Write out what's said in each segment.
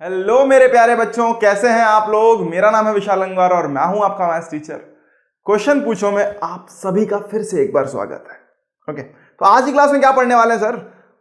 Hello मेरे प्यारे बच्चों, कैसे हैं आप लोग। मेरा नाम है विशाल अंगार और मैं हूं आपका मैथ्स टीचर। क्वेश्चन पूछो में आप सभी का फिर से एक बार स्वागत है। ओके, तो आज की क्लास में क्या पढ़ने वाले हैं सर?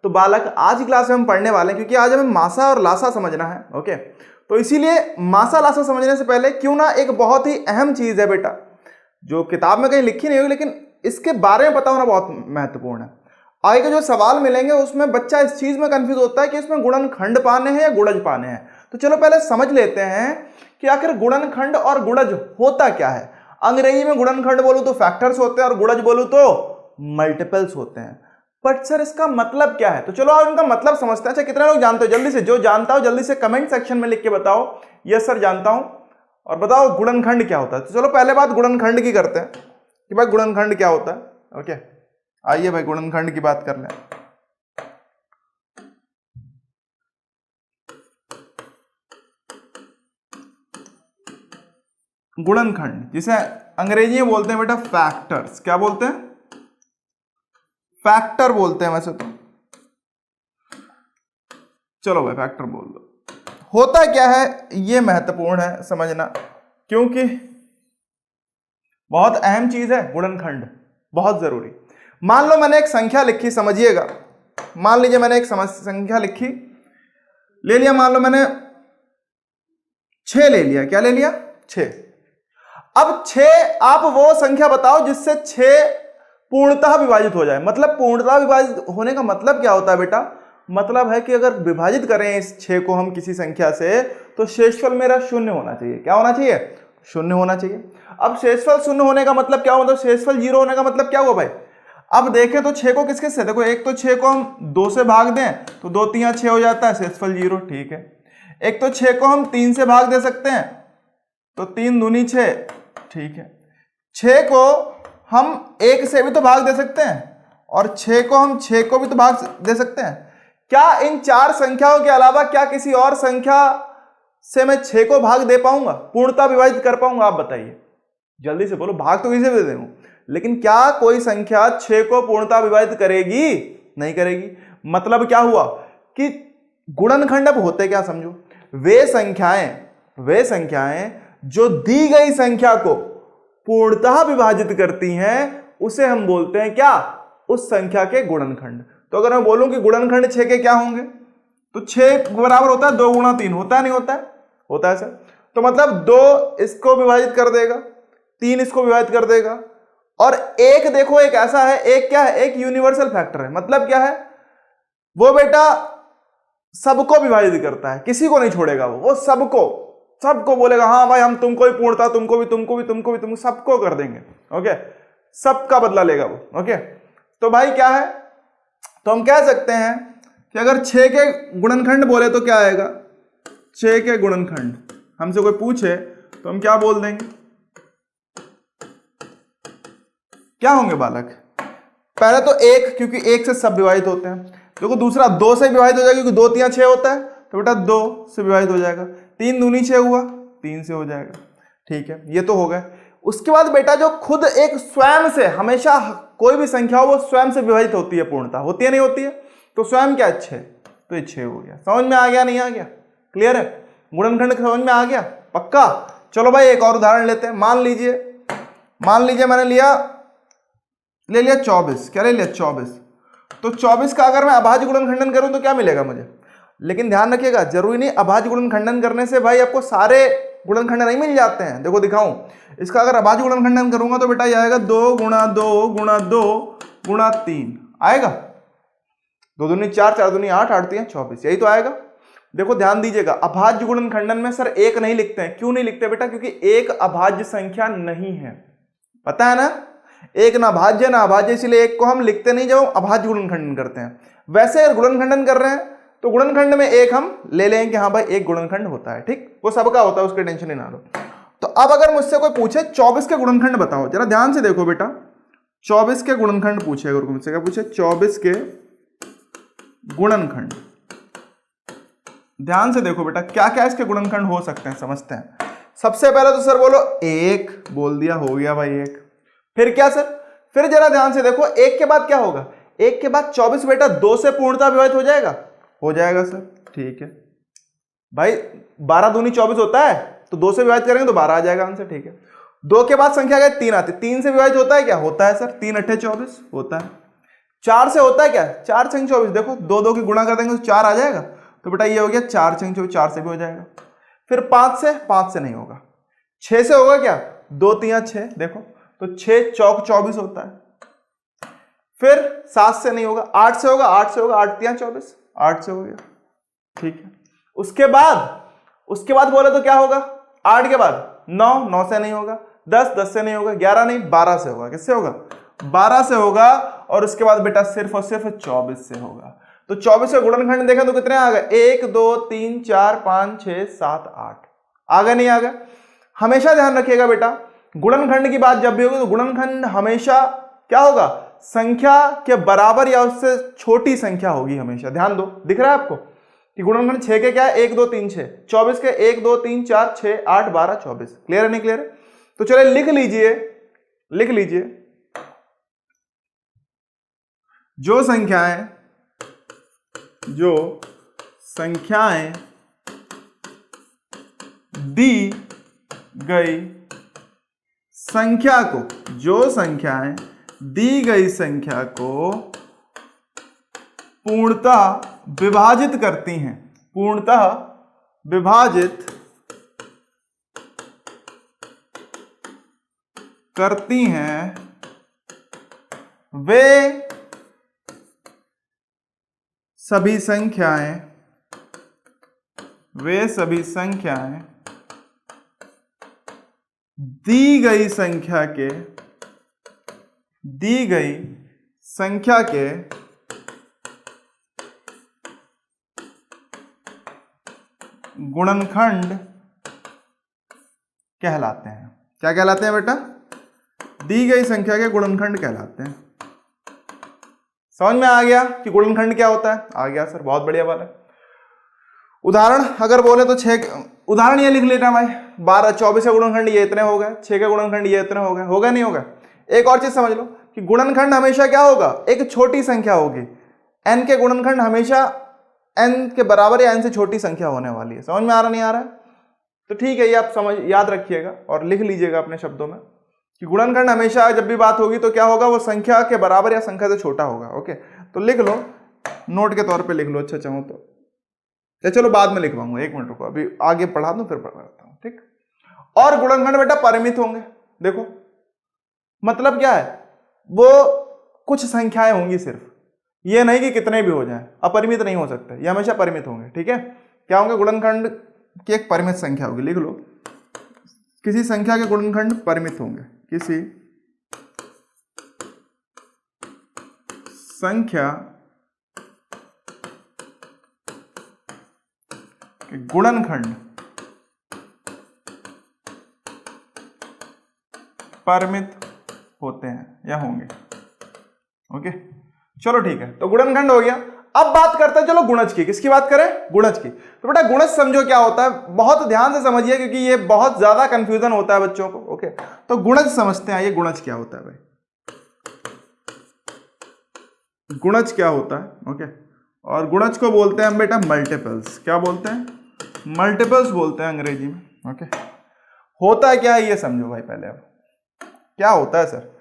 तो बालक, आज की क्लास में हम पढ़ने वाले हैं क्योंकि आज हमें मासा और लासा समझना है। ओके, तो इसीलिए मासा लासा समझने से पहले क्यों ना एक बहुत ही अहम चीज है बेटा, जो किताब में कहीं लिखी नहीं होगी लेकिन इसके बारे में पता होना बहुत महत्वपूर्ण है। आगे के जो सवाल मिलेंगे उसमें बच्चा इस चीज में कंफ्यूज होता है कि इसमें गुणनखंड पाने हैं या गुणज पाने हैं। तो चलो पहले समझ लेते हैं कि आखिर गुणनखंड और गुणज होता क्या है। अंग्रेजी में गुणनखंड बोलूं तो फैक्टर्स होते हैं और गुणज बोलूं तो मल्टीपल्स होते हैं। बट सर इसका मतलब क्या है? तो चलो आप इनका मतलब समझते हैं। अच्छा, कितने लोग जानते हो? जल्दी से, जो जानता हो जल्दी से कमेंट सेक्शन में लिख के बताओ यस सर जानता हूं, और बताओ गुणनखंड क्या होता है। तो चलो पहले बात गुणनखंड की करते हैं कि भाई गुणनखंड क्या होता है। ओके, आइए भाई गुणनखंड की बात कर लें। गुणनखंड जिसे अंग्रेजी में बोलते हैं बेटा फैक्टर्स। क्या बोलते हैं? फैक्टर बोलते हैं वैसे तो। चलो भाई फैक्टर बोल दो। होता क्या है ये महत्वपूर्ण है समझना, क्योंकि बहुत अहम चीज है गुणनखंड, बहुत जरूरी। मान लो मैंने एक संख्या लिखी, समझिएगा। मान लीजिए मैंने एक संख्या लिखी, ले लिया, मान लो मैंने 6 ले लिया। क्या ले लिया? 6। अब 6 आप वो संख्या बताओ जिससे 6 पूर्णतः विभाजित हो जाए। मतलब पूर्णतः विभाजित होने का मतलब क्या होता है बेटा? मतलब है कि अगर विभाजित करें इस 6 को हम किसी संख्या से तो शेषफल मेरा 0 होना चाहिए। क्या होना चाहिए? 0 होना चाहिए। अब शेषफल 0 होने का मतलब क्या हुआ? मतलब शेषफल 0 होने का मतलब क्या हुआ भाई? अब देखें तो 6 को किस किस से, देखो एक तो 6 को हम 2 से भाग दें तो 2 3 6 हो जाता है, शेषफल 0। ठीक है। एक तो 6 को हम 3 से भाग दे सकते हैं तो 3 दूनी 6। ठीक है। 6 को हम 1 से भी तो भाग दे सकते हैं और 6 को हम 6 को भी तो भाग दे सकते हैं। क्या इन 4 संख्याओं के अलावा क्या किसी और संख्या से मैं 6 को भाग दे पाऊंगा, पूर्णतः विभाजित कर पाऊंगा? आप बताइए, जल्दी से बोलो। भाग तो किसी भी दे दूं, लेकिन क्या कोई संख्या 6 को पूर्णतः विभाजित करेगी? नहीं करेगी। मतलब क्या हुआ कि गुणनखंड अब होते क्या समझो, वे संख्याएं जो दी गई संख्या को पूर्णतः विभाजित करती हैं उसे हम बोलते हैं क्या? उस संख्या के गुणनखंड। तो अगर मैं बोलूं कि गुणनखंड 6 के क्या होंगे तो 6 बराबर होता है 2 गुणा 3। होता है नहीं होता है? होता है सर। तो मतलब 2 इसको विभाजित कर देगा, 3 इसको विभाजित कर देगा, और एक देखो एक ऐसा है, एक क्या है? एक यूनिवर्सल फैक्टर है। मतलब क्या है? वो बेटा सबको विभाजित करता है, किसी को नहीं छोड़ेगा। वो सबको बोलेगा हाँ भाई हम तुमको भी पूर्णता, तुमको भी, तुमको सबको कर देंगे। ओके, सबका बदला लेगा वो। ओके, तो भाई क्या है? तो हम कह सकते हैं कि अगर 6 के गुणनखंड बोले तो क्या आएगा? 6 के गुणनखंड हमसे कोई पूछे तो हम क्या बोल देंगे? क्या होंगे बालक? पहले तो 1, क्योंकि 1 से सब विभाजित होते हैं। देखो दूसरा 2 से विभाजित हो जाएगा, क्योंकि 2 3 6 होता है, तो बेटा 2 से विभाजित हो जाएगा। 3 दूनी 6 हुआ, 3 से हो जाएगा। ठीक है, ये तो हो गया। उसके बाद बेटा जो खुद एक स्वयं से, हमेशा कोई भी संख्या हो वो स्वयं से विभाजित होती है, पूर्णता होती है नहीं होती है? तो स्वयं क्या? 6। तो ये 6 हो गया। समझ में आ गया नहीं आ गया? क्लियर है? गुणनखंड समझ में आ गया? पक्का? चलो भाई एक और उदाहरण लेते हैं। मान लीजिए मैंने ले लिया 24। क्या ले लिया? 24। तो 24 का अगर मैं अभाज्य गुणनखंडन करूं तो क्या मिलेगा मुझे? लेकिन ध्यान रखिएगा, जरूरी नहीं अभाज्य गुणनखंडन करने से भाई आपको सारे गुणनखंड नहीं मिल जाते हैं। देखो दिखाऊं, इसका अगर अभाज्य गुणनखंडन करूंगा तो बेटा ये आएगा 2 गुणा 2 गुणा 2 गुणा 3 आएगा। 2 दूनी 4, 4 दूनी 8, 8 3 24, यही तो आएगा। देखो ध्यान दीजिएगा, अभाज्य गुणनखंडन में सर 1 नहीं लिखते हैं। क्यों नहीं लिखते बेटा? क्योंकि 1 अभाज्य संख्या नहीं है, पता है ना? 1 ना भाज्य ना अभाज्य, इसलिए 1 को हम लिखते नहीं जब हम अभाज्य गुणनखंडन करते हैं। वैसे अगर गुणनखंडन कर रहे हैं तो गुणनखंड में 1 हम ले लेंगे कि हाँ भाई 1 गुणनखंड होता है। ठीक, वो सबका होता है, उसकी टेंशन ही ना लो। तो अब अगर मुझसे कोई पूछे 24 के गुणनखंड बताओ, जरा ध्यान से देखो बेटा, 24 के गुणनखंड पूछे, अगर मुझसे क्या पूछे? 24 के गुणनखंड। ध्यान से देखो बेटा क्या क्या इसके गुणनखंड हो सकते हैं, समझते हैं। सबसे पहले तो सर बोलो 1, बोल दिया, हो गया भाई 1। फिर क्या सर? फिर जरा ध्यान से देखो, 1 के बाद क्या होगा? 1 के बाद 24 बेटा 2 से पूर्णतः विभाजित हो जाएगा। हो जाएगा सर, ठीक है। भाई 12 दूनी 24 होता है, तो 2 से विभाजित करेंगे तो 12 आ जाएगा आंसर। ठीक है, 2 के बाद संख्या गए 3 आती, 3 से विभाजित होता है क्या? होता है सर, 3 अट्ठे 24 होता है। 4 से होता है क्या? 4 छंग 24, देखो 2 2 की गुणा कर देंगे तो 4 आ जाएगा, तो बेटा ये हो गया 4 छंग 24, 4 से भी हो जाएगा। फिर 5 से नहीं होगा। 6 से होगा क्या? 2 3 6, देखो तो 6 चौक 24 होता है। फिर 7 से नहीं होगा, 8 से होगा, 8 से होगा, 8 3 24, 8 से हो गया। ठीक है, उसके बाद बोले तो क्या होगा? 8 के बाद 9, 9 से नहीं होगा, 10, 10 से नहीं होगा, 11 नहीं, 12 से होगा। किससे होगा? 12 से होगा। और उसके बाद बेटा सिर्फ और सिर्फ 24 से होगा। तो 24 से गुणनखंड देखा तो कितने आ गए? 1 2 3 4 5 6 7 8 आ गए, नहीं आ गए? हमेशा ध्यान रखिएगा बेटा, गुणनखंड की बात जब भी होगी तो गुणनखंड हमेशा क्या होगा? संख्या के बराबर या उससे छोटी संख्या होगी हमेशा। ध्यान दो, दिख रहा है आपको कि गुणनखंड 6 के क्या है? 1 2 3 6, 24 के 1 2 3 4 6 8 12 24। क्लियर है नहीं क्लियर है? तो चलिए लिख लीजिए जो संख्याएं दी गई संख्या को पूर्णतः विभाजित करती हैं वे सभी संख्याएं दी गई संख्या के गुणनखंड कहलाते हैं। क्या कहलाते हैं बेटा? दी गई संख्या के गुणनखंड कहलाते हैं। समझ में आ गया कि गुणनखंड क्या होता है? आ गया सर, बहुत बढ़िया बात है। उदाहरण अगर बोले तो 6 उदाहरण ये लिख लेना भाई। 12 24 के गुणनखंड ये इतने हो गए, 6 के गुणनखंड ये इतने हो गए, होगा नहीं होगा? एक और चीज समझ लो कि गुणनखंड हमेशा क्या होगा? एक छोटी संख्या होगी। n के गुणनखंड हमेशा n के बराबर या n से छोटी संख्या होने वाली है। समझ में आ रहा नहीं आ रहा है? तो ठीक है, ये आप याद रखिएगा और लिख लीजिएगा अपने शब्दों में कि गुणनखंड हमेशा जब भी बात होगी तो क्या होगा? वो संख्या के बराबर या संख्या से छोटा होगा। ओके, तो लिख लो, नोट के तौर पे लिख लो। अच्छा चाहो तो या चलो बाद में लिखवाऊंगा, 1 मिनट रुको, अभी आगे पढ़ा दूं फिर पढ़ाता हूं। ठीक, और गुणनखंड बेटा परिमित होंगे। देखो मतलब क्या है? वो कुछ संख्याएं होंगी सिर्फ, ये नहीं कि कितने भी हो जाएं, अपरिमित नहीं हो सकते, ये हमेशा परिमित होंगे। ठीक है, क्या होंगे? गुणनखंड की एक परिमित संख्या होगी। लिख लो, किसी संख्या के गुणनखंड परिमित होंगे। किसी संख्या के गुणनखंड परिमित होते हैं या होंगे। ओके चलो ठीक है, तो गुणनखंड हो गया। अब बात करते हैं चलो गुणज की। किसकी बात करें? गुणज की। तो बेटा गुणज समझो क्या होता है, बहुत ध्यान से समझिए क्योंकि ये बहुत ज्यादा कंफ्यूजन होता है बच्चों को। ओके, तो गुणज समझते हैं। ये गुणज क्या होता है भाई? गुणज क्या होता है? ओके, और गुणज को बोलते हैं हम बेटा मल्टीपल्स। क्या बोलते हैं? मल्टीपल्स बोलते हैं अंग्रेजी में। ओके, होता है क्या ये समझो भाई पहले। अब क्या होता है सर?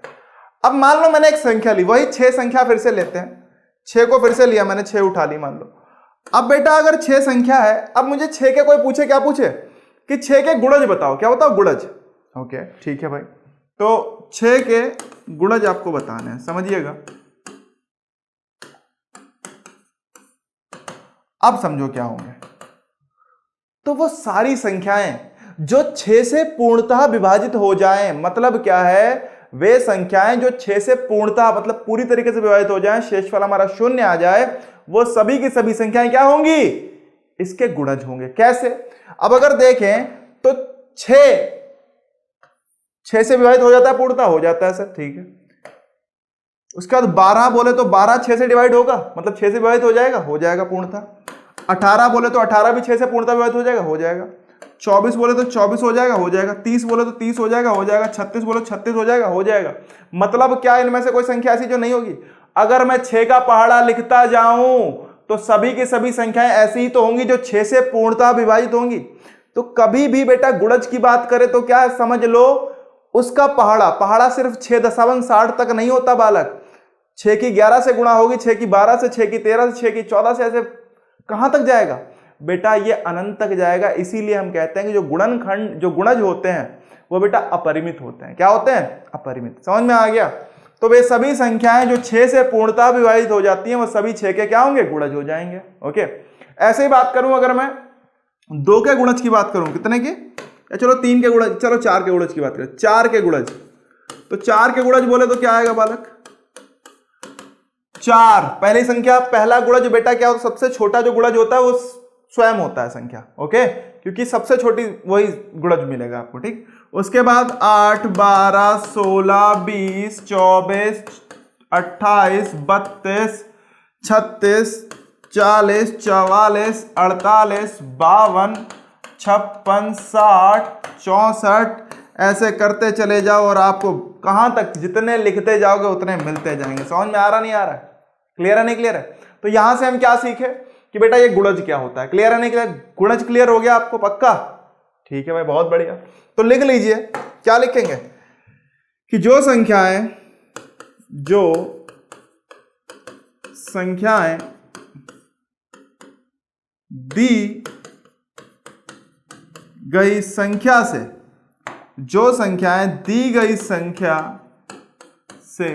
अब मान लो मैंने एक संख्या ली, वही 6 संख्या फिर से लेते हैं। 6 को फिर से लिया मैंने, 6 उठा ली मान लो। अब बेटा अगर 6 संख्या है, अब मुझे 6 के कोई पूछे, क्या पूछे कि 6 के गुणज बताओ। क्या बताओ? गुणज। ओके ठीक है भाई, तो 6 के गुणज आपको बताने हैं, समझिएगा। अब समझो क्या होंगे। तो वो सारी संख्याएं जो 6 से पूर्णतः विभाजित हो जाएं, मतलब क्या है? वे संख्याएं जो 6 से पूर्णतः मतलब पूरी तरीके से विभाजित हो जाएं, शेषफल हमारा 0 आ जाए, वो सभी की सभी संख्याएं क्या होंगी? इसके गुणज होंगे। कैसे? अब अगर देखें तो 6 से विभाजित हो जाता है, पूर्णतः हो जाता है सर, ठीक है। उसके बाद 12 बोले तो 12 6 से डिवाइड होगा, मतलब 6 से विभाजित हो जाएगा पूर्णतः। 18 बोले तो 18 भी 6 से पूर्णतः विभाजित हो जाएगा। 24 बोले तो 24 हो जाएगा। 30 बोले तो 30 हो जाएगा। 36 बोले तो 36 हो जाएगा। मतलब क्या? इनमें से कोई संख्या ऐसी जो नहीं होगी। अगर मैं 6 का पहाड़ा लिखता जाऊं तो सभी की सभी संख्याएं ऐसी ही तो होंगी जो 6 से पूर्णतः विभाजित होंगी। तो कभी भी बेटा गुणज की बात करें तो क्या है, समझ लो उसका पहाड़ा सिर्फ 6.60 तक नहीं होता बालक। 6 की 11 से गुणा होगी, 6 की 12 से, 6 की 13 से, 6 की 14 से, ऐसे कहां तक जाएगा बेटा, ये अनंत तक जाएगा। इसीलिए हम कहते हैं कि जो गुणनखंड, जो गुणज होते हैं वो बेटा अपरिमित होते हैं। क्या होते हैं? अपरिमित। समझ में आ गया? तो वे सभी संख्याएं जो 6 से पूर्णतः विभाजित हो जाती हैं वो सभी 6 के क्या होंगे? गुणज हो जाएंगे। ओके, ऐसे ही बात करूं अगर मैं 2 के गुणज की बात करूं, कितने के, या चलो 3 के गुणज, चलो 4 के गुणज की बात करें। 4 के गुणज, तो 4 के गुणज बोले तो क्या आएगा बालक? 4 पहली संख्या, पहला गुणज बेटा क्या होता है? सबसे छोटा जो गुणज होता है वो स्वयं होता है संख्या। ओके, क्योंकि सबसे छोटी वही गुणज मिलेगा आपको। ठीक, उसके बाद 8, 12, 16, 20, 24, 28, 32, 36, 40, 44, 48, 52, 56, 60, 64, ऐसे करते चले जाओ और आपको कहां तक जितने लिखते जाओगे उतने मिलते जाएंगे। समझ में आ रहा नहीं आ रहा है? क्लियर है नहीं क्लियर है? तो यहां से हम क्या सीखे कि बेटा ये गुणज क्या होता है। क्लियर है नहीं क्लियर? गुणज क्लियर हो गया आपको? पक्का? ठीक है भाई, बहुत बढ़िया। तो लिख लीजिए, क्या लिखेंगे कि जो संख्याएं दी गई संख्या से, जो संख्याएं दी गई संख्या से,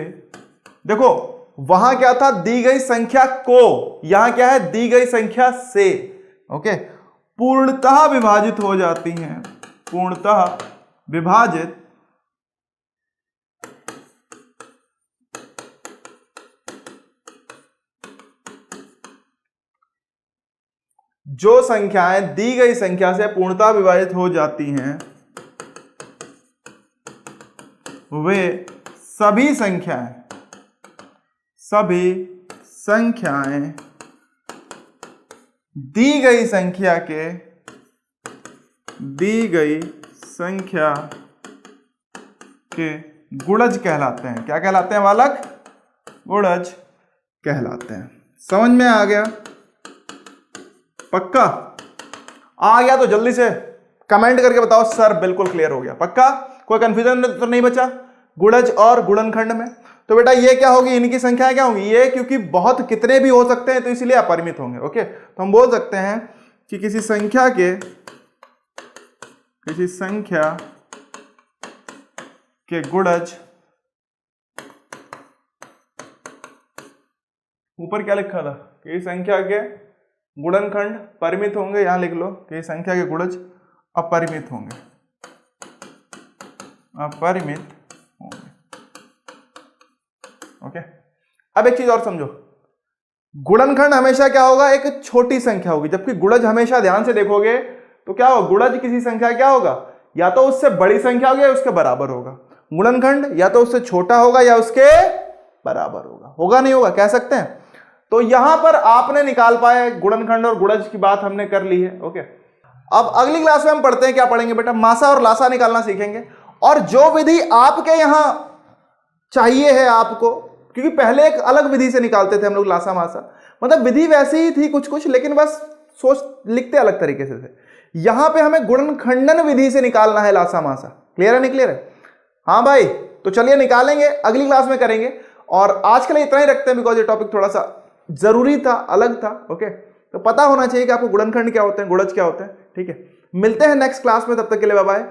देखो वहां क्या था? दी गई संख्या को, यहां क्या है? दी गई संख्या से। ओके, पूर्णतः विभाजित हो जाती हैं, पूर्णतः विभाजित जो संख्याएं दी गई संख्या से पूर्णतः विभाजित हो जाती हैं वे सभी संख्याएं दी गई संख्या के गुणज कहलाते हैं। क्या कहलाते हैं बालक? गुणज कहलाते हैं। समझ में आ गया? पक्का? आ गया तो जल्दी से कमेंट करके बताओ सर बिल्कुल क्लियर हो गया। पक्का? कोई कंफ्यूजन तो नहीं बचा गुणज और गुणनखंड में? तो बेटा ये क्या होगी? इनकी संख्या क्या होगी? ये क्योंकि बहुत कितने भी हो सकते हैं तो इसलिए अपरिमित होंगे। ओके, तो हम बोल सकते हैं कि किसी संख्या के गुणज, ऊपर क्या लिखा था कि संख्या के गुणनखंड परिमित होंगे। यहां लिख लो कि संख्या के गुणज अपरिमित होंगे, ओके। अब एक चीज और समझो, गुणनखंड हमेशा क्या होगा? एक छोटी संख्या होगी, जबकि गुणज हमेशा, ध्यान से देखोगे तो क्या होगा? गुणज किसी संख्या क्या होगा? या तो उससे बड़ी संख्या होगी या उसके बराबर होगा। गुणनखंड या तो उससे छोटा होगा या उसके बराबर होगा। होगा नहीं होगा? कह सकते हैं। तो यहां पर आपने निकाल पाए गुणनखंड और गुणज की बात हमने कर ली है। ओके, अब अगली क्लास में हम पढ़ते हैं, क्या पढ़ेंगे बेटा? मासा और लासा निकालना सीखेंगे। और जो विधि आपके यहां चाहिए है आपको, क्योंकि पहले एक अलग विधि से निकालते थे हम लोग लासा मासा, मतलब विधि वैसी ही थी कुछ लेकिन बस सोच लिखते अलग तरीके से थे। यहां पे हमें गुणनखंडन विधि से निकालना है लासा मासा। क्लियर है नहीं क्लियर है? हाँ भाई, तो चलिए निकालेंगे, अगली क्लास में करेंगे। और आज के लिए इतना ही रखते हैं, बिकॉज ये टॉपिक थोड़ा सा जरूरी था, अलग था। ओके, तो पता होना चाहिए कि आपको गुणनखंड क्या होते हैं, गुणज क्या होते हैं। ठीक है, मिलते हैं नेक्स्ट क्लास में, तब तक के लिए बाय बाय।